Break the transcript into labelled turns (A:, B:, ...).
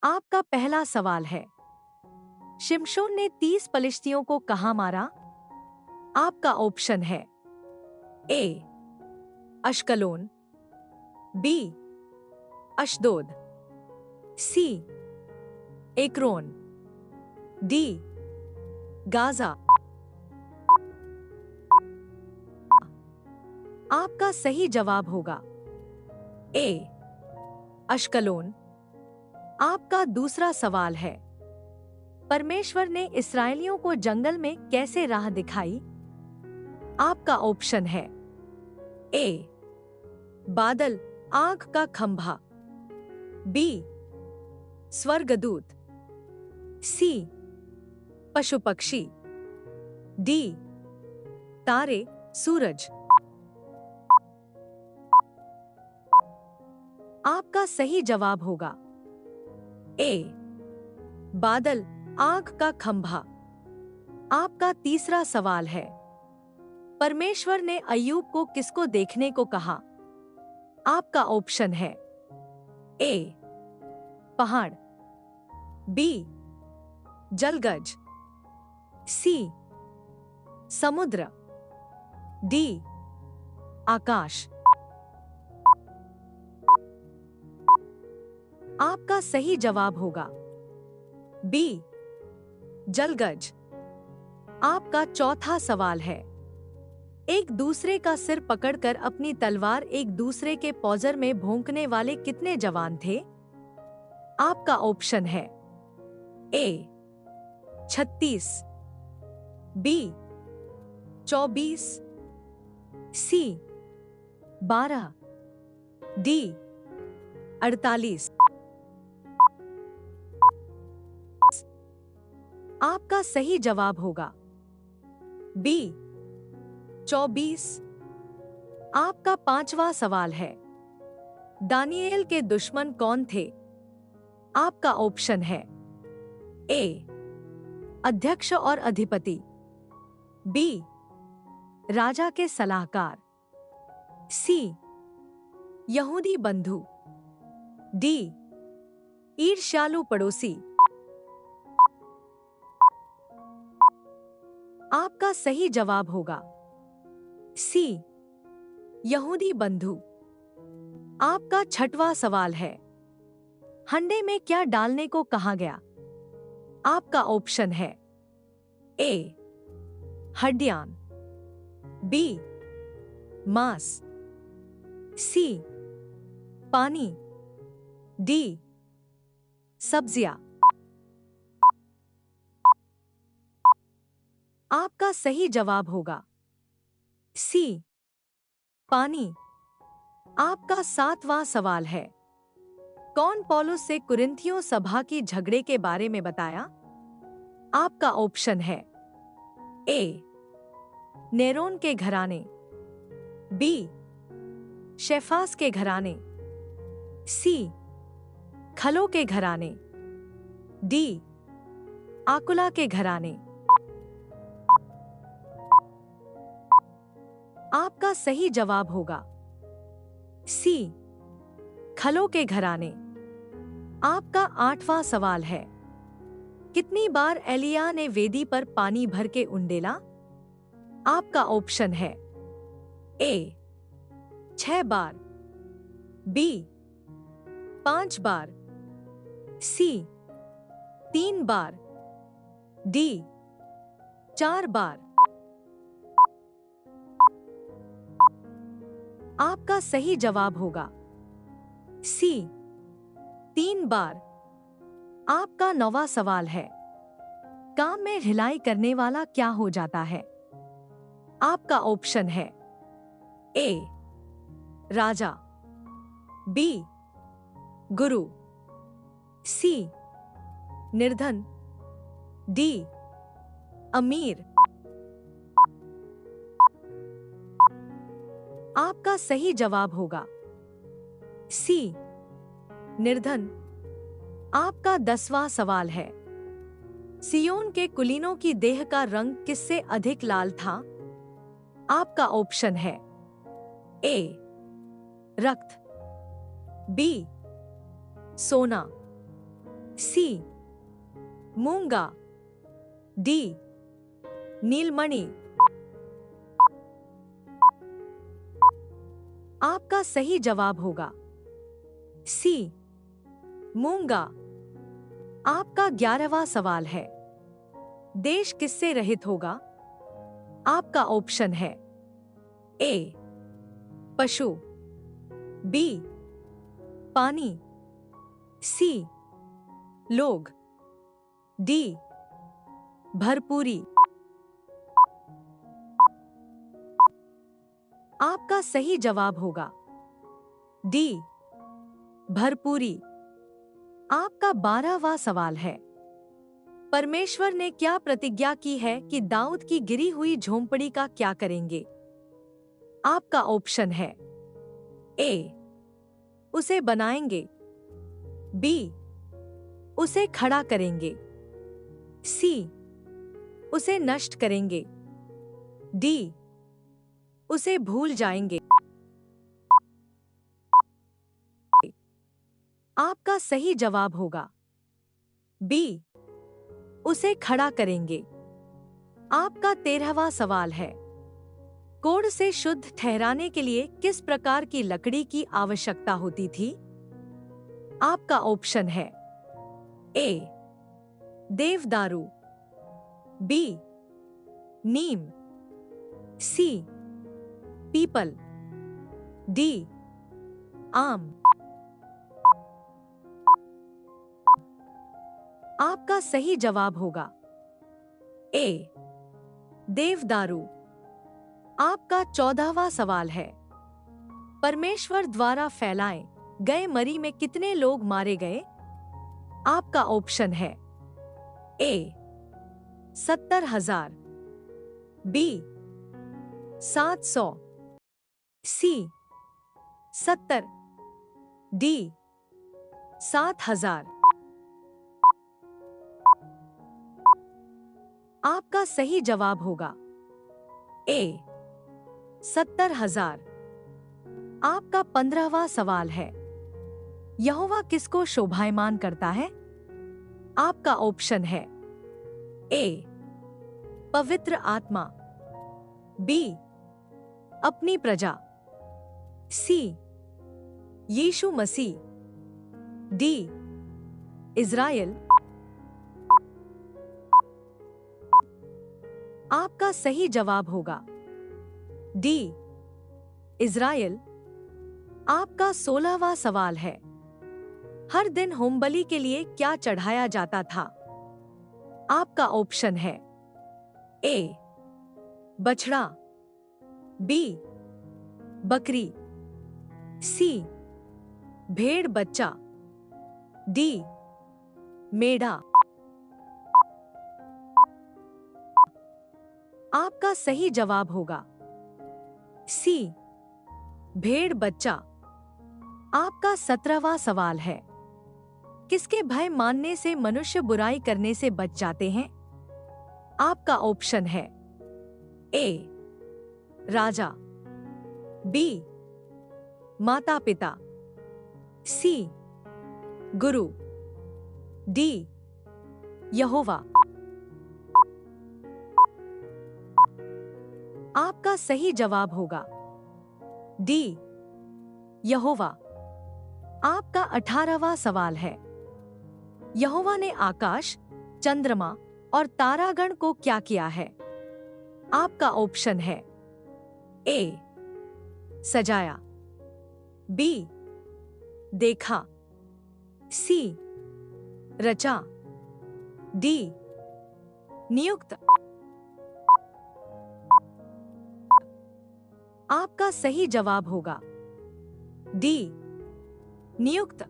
A: आपका पहला सवाल है, शिमशोन ने 30 पलिश्तियों को कहाँ मारा? आपका ऑप्शन है ए अश्कलोन, बी अशदोद, सी एक्रोन, डी गाजा। आपका सही जवाब होगा ए अश्कलोन। आपका दूसरा सवाल है, परमेश्वर ने इस्राएलियों को जंगल में कैसे राह दिखाई? आपका ऑप्शन है ए बादल, आग का खंभा, बी स्वर्गदूत, सी पशु पक्षी, डी तारे सूरज। आपका सही जवाब होगा ए बादल, आग का खंभा। आपका तीसरा सवाल है, परमेश्वर ने अय्यूब को किसको देखने को कहा? आपका ऑप्शन है ए पहाड़, बी जलगज, सी समुद्र, डी आकाश। आपका सही जवाब होगा बी जलगज। आपका चौथा सवाल है, एक दूसरे का सिर पकड़कर अपनी तलवार एक दूसरे के पौजर में भोंकने वाले कितने जवान थे? आपका ऑप्शन है ए 36, बी 24, सी 12, डी 48। आपका सही जवाब होगा बी 24। आपका पांचवा सवाल है, दानिएल के दुश्मन कौन थे? आपका ऑप्शन है ए अध्यक्ष और अधिपति, बी राजा के सलाहकार, सी यहूदी बंधु, डी ईर्ष्यालु पड़ोसी। आपका सही जवाब होगा सी यहूदी बंधु। आपका छठवां सवाल है, हंडे में क्या डालने को कहा गया? आपका ऑप्शन है ए हड्डियां, बी मांस, सी पानी, डी सब्जियां। आपका सही जवाब होगा सी पानी। आपका सातवां सवाल है, कौन पौलुस से कुरिन्थियों सभा की झगड़े के बारे में बताया? आपका ऑप्शन है ए नेरोन के घराने, बी शेफास के घराने, सी खलो के घराने, डी आकुला के घराने। आपका सही जवाब होगा सी खलो के घराने। आपका आठवां सवाल है, कितनी बार एलिया ने वेदी पर पानी भर के उंडेला? आपका ऑप्शन है ए 6 बार, बी 5 बार, सी 3 बार, डी 4 बार। आपका सही जवाब होगा सी 3 बार। आपका 9वां सवाल है, काम में ढिलाई करने वाला क्या हो जाता है? आपका ऑप्शन है ए राजा, बी गुरु, सी निर्धन, डी अमीर। आपका सही जवाब होगा सी निर्धन। आपका 10वां सवाल है, सियोन के कुलीनों की देह का रंग किससे अधिक लाल था? आपका ऑप्शन है ए रक्त, बी सोना, सी मूंगा, डी नीलमणि। आपका सही जवाब होगा सी मूंगा। आपका 11वां सवाल है, देश किससे रहित होगा? आपका ऑप्शन है ए पशु, बी पानी, सी लोग, डी भरपूरी। आपका सही जवाब होगा डी भरपूरी। आपका 12वां सवाल है, परमेश्वर ने क्या प्रतिज्ञा की है कि दाऊद की गिरी हुई झोंपड़ी का क्या करेंगे? आपका ऑप्शन है ए उसे बनाएंगे, बी उसे खड़ा करेंगे, सी उसे नष्ट करेंगे, डी उसे भूल जाएंगे। आपका सही जवाब होगा बी उसे खड़ा करेंगे। आपका 13वां सवाल है, कोढ़ से शुद्ध ठहराने के लिए किस प्रकार की लकड़ी की आवश्यकता होती थी? आपका ऑप्शन है ए देवदारू, बी नीम, सी पीपल, डी आम। आपका सही जवाब होगा ए देवदारू। आपका 14वां सवाल है, परमेश्वर द्वारा फैलाए गए मरी में कितने लोग मारे गए? आपका ऑप्शन है ए 70,000, बी 700, सी 70, डी 7,000। आपका सही जवाब होगा ए 70,000। आपका 15वां सवाल है, यहोवा किसको शोभायमान करता है? आपका ऑप्शन है ए पवित्र आत्मा, बी अपनी प्रजा, सी यीशु मसीह, डी इज़राइल। आपका सही जवाब होगा डी इज़राइल। आपका 16वां सवाल है, हर दिन होमबलि के लिए क्या चढ़ाया जाता था? आपका ऑप्शन है ए बछड़ा, बी बकरी, सी भेड़ बच्चा, डी मेढ़ा। आपका सही जवाब होगा सी भेड़ बच्चा। आपका 17वां सवाल है, किसके भय मानने से मनुष्य बुराई करने से बच जाते हैं? आपका ऑप्शन है ए राजा, बी माता पिता, सी गुरु, डी यहोवा। आपका सही जवाब होगा डी यहोवा। आपका 18वां सवाल है, यहोवा ने आकाश, चंद्रमा और तारागण को क्या किया है? आपका ऑप्शन है ए सजाया, बी देखा, सी रचा, डी नियुक्त। आपका सही जवाब होगा डी नियुक्त।